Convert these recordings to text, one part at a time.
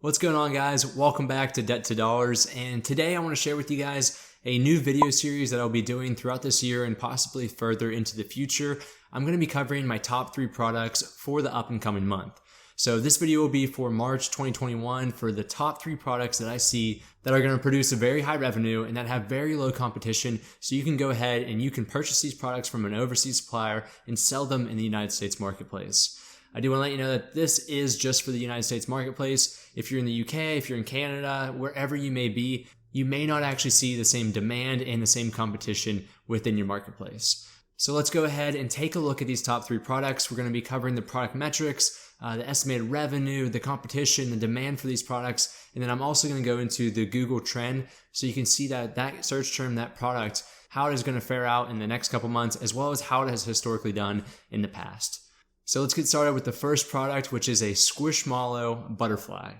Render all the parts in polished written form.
What's going on, guys? Welcome back to Debt to Dollars, and today I want to share with you guys a new video series that I'll be doing throughout this year and possibly further into the future. I'm going to be covering my top 3 products for the up and coming month. So this video will be for March 2021 for the top 3 products that I see that are going to produce a very high revenue and that have very low competition, so you can go ahead and you can purchase these products from an overseas supplier and sell them in the United States marketplace. I do want to let you know that this is just for the United States marketplace. If you're in the UK, if you're in Canada, wherever you may be, you may not actually see the same demand and the same competition within your marketplace. So let's go ahead and take a look at these top 3 products. We're going to be covering the product metrics, the estimated revenue, the competition, the demand for these products, and then I'm also going to go into the Google trend so you can see that search term, that product, how it is going to fare out in the next couple months, as well as how it has historically done in the past. So let's get started with the first product, which is a Squishmallow butterfly.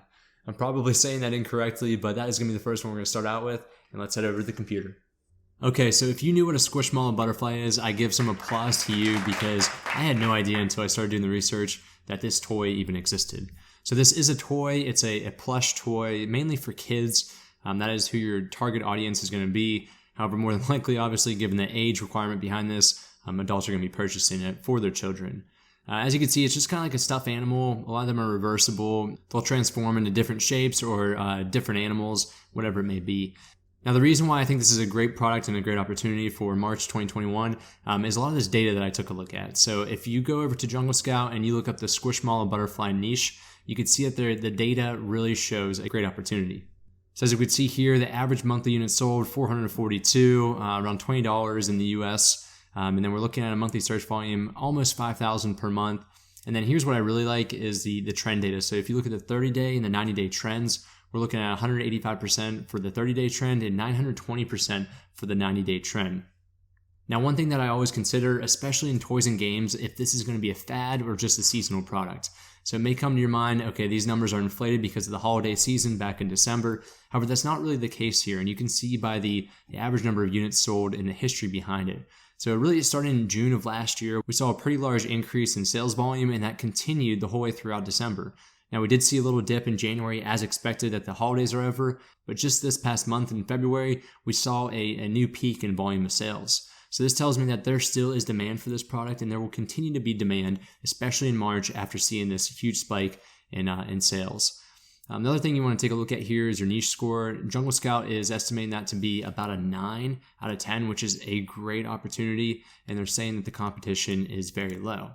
I'm probably saying that incorrectly, but that is going to be the first one we're going to start out with, and let's head over to the computer. Okay, so if you knew what a Squishmallow butterfly is, I give some applause to you because I had no idea until I started doing the research that this toy even existed. So this is a toy. It's a plush toy, mainly for kids. That is who your target audience is going to be. However, more than likely, obviously, given the age requirement behind this, adults are going to be purchasing it for their children. As you can see, it's just kind of like a stuffed animal. A lot of them are reversible. They'll transform into different shapes or different animals, whatever it may be. Now, the reason why I think this is a great product and a great opportunity for March 2021 is a lot of this data that I took a look at. So if you go over to Jungle Scout and you look up the Squishmallow butterfly niche, you can see that the data really shows a great opportunity. So as you can see here, the average monthly units sold, 442, around $20 in the US. And then we're looking at a monthly search volume, almost 5,000 per month. And then here's what I really like is the trend data. So if you look at the 30-day and the 90-day trends, we're looking at 185% for the 30-day trend and 920% for the 90-day trend. Now, one thing that I always consider, especially in toys and games, if this is going to be a fad or just a seasonal product. So it may come to your mind, okay, these numbers are inflated because of the holiday season back in December. However, that's not really the case here. And you can see by the average number of units sold and the history behind it. So really starting in June of last year, we saw a pretty large increase in sales volume, and that continued the whole way throughout December. Now, we did see a little dip in January as expected that the holidays are over, but just this past month in February, we saw a new peak in volume of sales. So this tells me that there still is demand for this product, and there will continue to be demand, especially in March after seeing this huge spike in sales. The other thing you want to take a look at here is your niche score. Jungle Scout is estimating that to be about a 9 out of 10, which is a great opportunity, and they're saying that the competition is very low.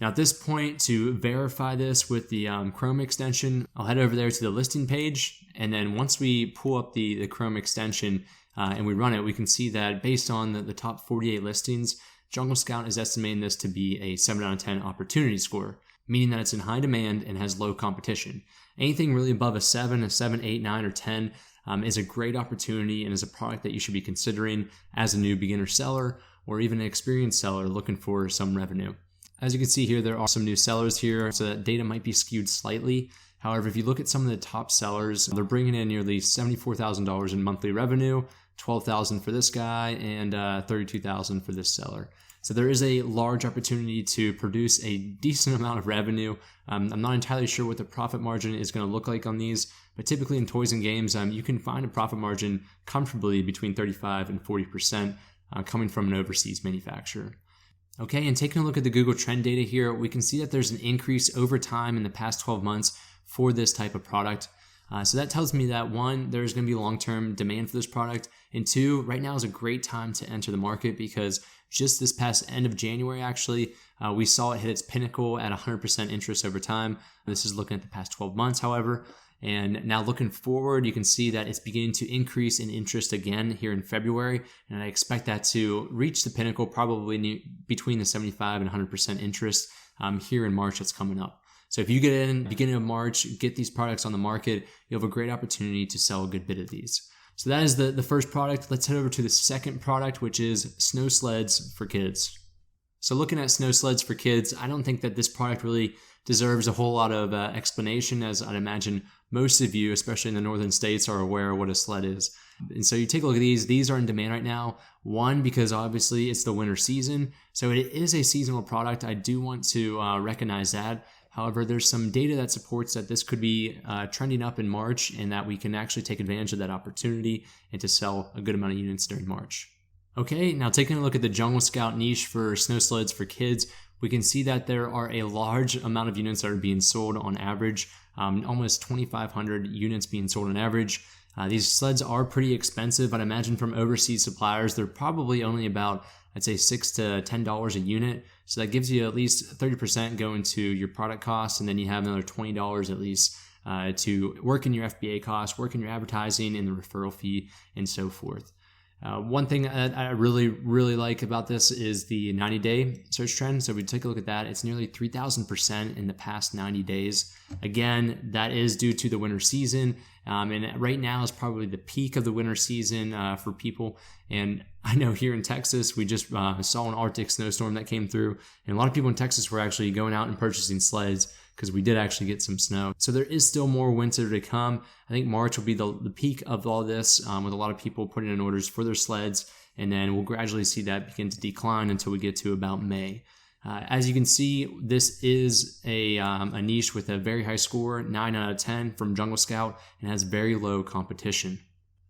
Now at this point, to verify this with the Chrome extension, I'll head over there to the listing page, and then once we pull up the Chrome extension and we run it, we can see that based on the top 48 listings, Jungle Scout is estimating this to be a 7 out of 10 opportunity score, meaning that it's in high demand and has low competition. Anything really above a 7, 8, 9, or 10 is a great opportunity and is a product that you should be considering as a new beginner seller or even an experienced seller looking for some revenue. As you can see here, there are some new sellers here, so that data might be skewed slightly. However, if you look at some of the top sellers, they're bringing in nearly $74,000 in monthly revenue, $12,000 for this guy, and $32,000 for this seller. So there is a large opportunity to produce a decent amount of revenue. I'm not entirely sure what the profit margin is going to look like on these, but typically in toys and games, you can find a profit margin comfortably between 35 and 40% coming from an overseas manufacturer. Okay, and taking a look at the Google trend data here, we can see that there's an increase over time in the past 12 months for this type of product. So that tells me that 1, there's going to be long-term demand for this product, and 2, right now is a great time to enter the market because just this past end of January, actually, we saw it hit its pinnacle at 100% interest over time. This is looking at the past 12 months, however. And now looking forward, you can see that it's beginning to increase in interest again here in February. And I expect that to reach the pinnacle probably between the 75 and 100% interest here in March that's coming up. So if you get in beginning of March, get these products on the market, you have a great opportunity to sell a good bit of these. So that is the first product. Let's head over to the second product, which is snow sleds for kids. So looking at snow sleds for kids, I don't think that this product really deserves a whole lot of explanation, as I'd imagine most of you, especially in the northern states, are aware of what a sled is. And so you take a look at these are in demand right now. 1, because obviously it's the winter season, so it is a seasonal product. I do want to recognize that. However, there's some data that supports that this could be trending up in March and that we can actually take advantage of that opportunity and to sell a good amount of units during March. Okay, now taking a look at the Jungle Scout niche for snow sleds for kids, we can see that there are a large amount of units that are being sold on average, almost 2,500 units being sold on average. These sleds are pretty expensive. I'd imagine from overseas suppliers, they're probably only about, I'd say $6 to $10 a unit. So that gives you at least 30% going to your product costs, and then you have another $20 at least to work in your FBA costs, work in your advertising and the referral fee, and so forth. One thing I really like about this is the 90-day search trend. So if we take a look at that, it's nearly 3,000% in the past 90 days. Again, that is due to the winter season. And right now is probably the peak of the winter season for people. And I know here in Texas, we just saw an Arctic snowstorm that came through. And a lot of people in Texas were actually going out and purchasing sleds because we did actually get some snow. So there is still more winter to come. I think March will be the peak of all this, with a lot of people putting in orders for their sleds. And then we'll gradually see that begin to decline until we get to about May. As you can see, this is a niche with a very high score, 9 out of 10 from Jungle Scout, and has very low competition.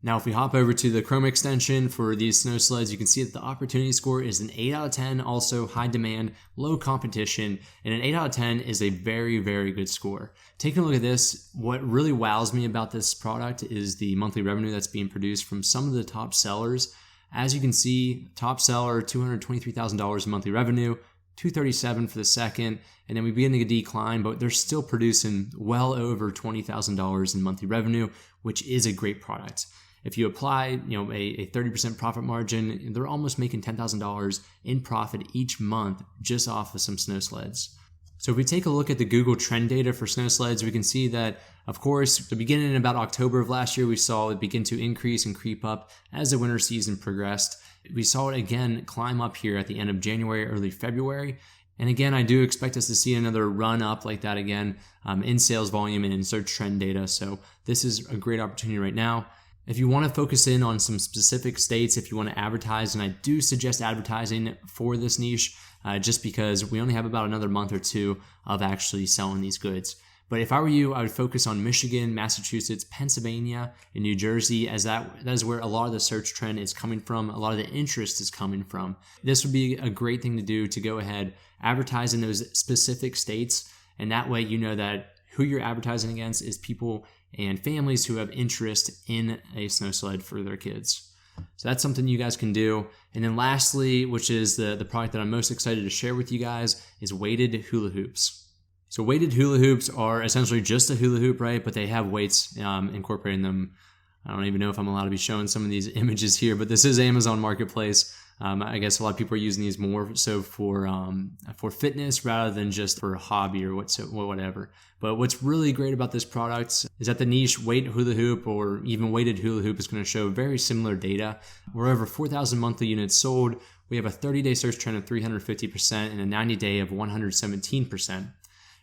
Now, if we hop over to the Chrome extension for these snow sleds, you can see that the opportunity score is an 8 out of 10, also high demand, low competition, and an 8 out of 10 is a very, very good score. Taking a look at this, what really wows me about this product is the monthly revenue that's being produced from some of the top sellers. As you can see, top seller, $223,000 in monthly revenue, $237,000 for the second, and then we begin to decline, but they're still producing well over $20,000 in monthly revenue, which is a great product. If you apply, a 30% profit margin, they're almost making $10,000 in profit each month just off of some snow sleds. So if we take a look at the Google trend data for snow sleds, we can see that, of course, the beginning in about October of last year, we saw it begin to increase and creep up as the winter season progressed. We saw it again climb up here at the end of January, early February. And again, I do expect us to see another run up like that again in sales volume and in search trend data. So this is a great opportunity right now. If you want to focus in on some specific states, if you want to advertise, and I do suggest advertising for this niche, just because we only have about another month or two of actually selling these goods. But if I were you, I would focus on Michigan, Massachusetts, Pennsylvania, and New Jersey, as that is where a lot of the search trend is coming from, a lot of the interest is coming from. This would be a great thing to do, to go ahead, advertise in those specific states, and that way you know that who you're advertising against is people and families who have interest in a snow sled for their kids. So that's something you guys can do. And then lastly, which is the product that I'm most excited to share with you guys, is weighted hula hoops. So weighted hula hoops are essentially just a hula hoop, right? But they have weights incorporated in them. I don't even know if I'm allowed to be showing some of these images here, but this is Amazon Marketplace. I guess a lot of people are using these more so for fitness rather than just for a hobby or whatever. But what's really great about this product is that the niche weight hula hoop or even weighted hula hoop is going to show very similar data. We're over 4,000 monthly units sold. We have a 30-day search trend of 350% and a 90-day of 117%.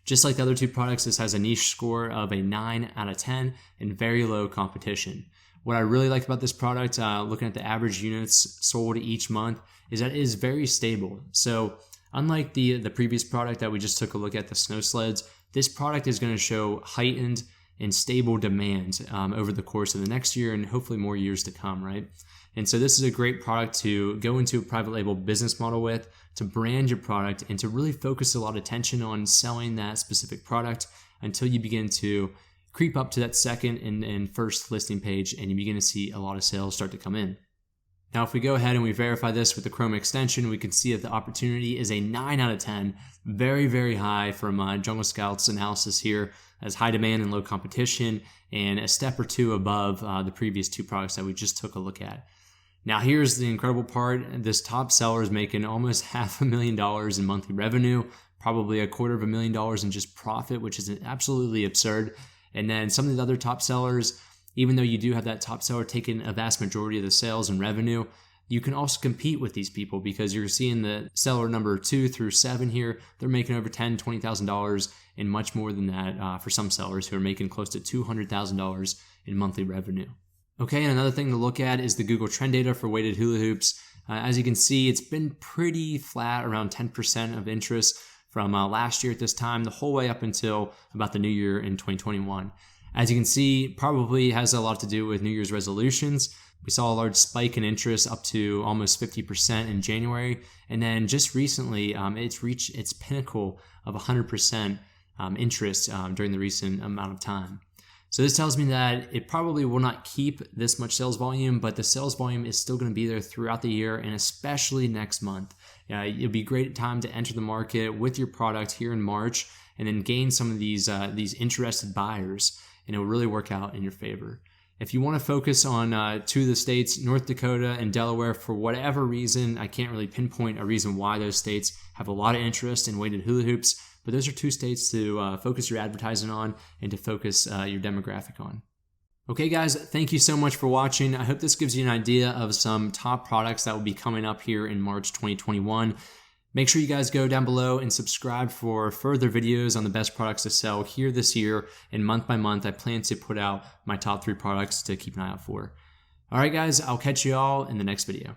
Just like the other two products, this has a niche score of a 9 out of 10 and very low competition. What I really like about this product, looking at the average units sold each month, is that it is very stable. So unlike the previous product that we just took a look at, the snow sleds, this product is going to show heightened and stable demand over the course of the next year and hopefully more years to come, right? And so this is a great product to go into a private label business model with, to brand your product, and to really focus a lot of attention on selling that specific product until you begin to creep up to that second and first listing page and you begin to see a lot of sales start to come in. Now, if we go ahead and we verify this with the Chrome extension, we can see that the opportunity is a 9 out of 10, very, very high from Jungle Scout's analysis here, as high demand and low competition, and a step or two above the previous two products that we just took a look at. Now, here's the incredible part. This top seller is making almost $500,000 in monthly revenue, probably $250,000 in just profit, which is absolutely absurd. And then some of the other top sellers, even though you do have that top seller taking a vast majority of the sales and revenue, you can also compete with these people because you're seeing the seller number 2 through 7 here. They're making over $10,000, $20,000 and much more than that for some sellers who are making close to $200,000 in monthly revenue. Okay, and another thing to look at is the Google trend data for weighted hula hoops. As you can see, it's been pretty flat, around 10% of interest from last year at this time, the whole way up until about the new year in 2021. As you can see, probably has a lot to do with New Year's resolutions. We saw a large spike in interest up to almost 50% in January. And then just recently, it's reached its pinnacle of 100% interest during the recent amount of time. So this tells me that it probably will not keep this much sales volume, but the sales volume is still going to be there throughout the year and especially next month. It'll be a great time to enter the market with your product here in March and then gain some of these interested buyers, and it will really work out in your favor. If you want to focus on two of the states, North Dakota and Delaware, for whatever reason, I can't really pinpoint a reason why those states have a lot of interest in weighted hula hoops, but those are two states to focus your advertising on and to focus your demographic on. Okay guys, thank you so much for watching. I hope this gives you an idea of some top products that will be coming up here in March 2021. Make sure you guys go down below and subscribe for further videos on the best products to sell here this year. And month by month, I plan to put out my top 3 products to keep an eye out for. All right, guys, I'll catch you all in the next video.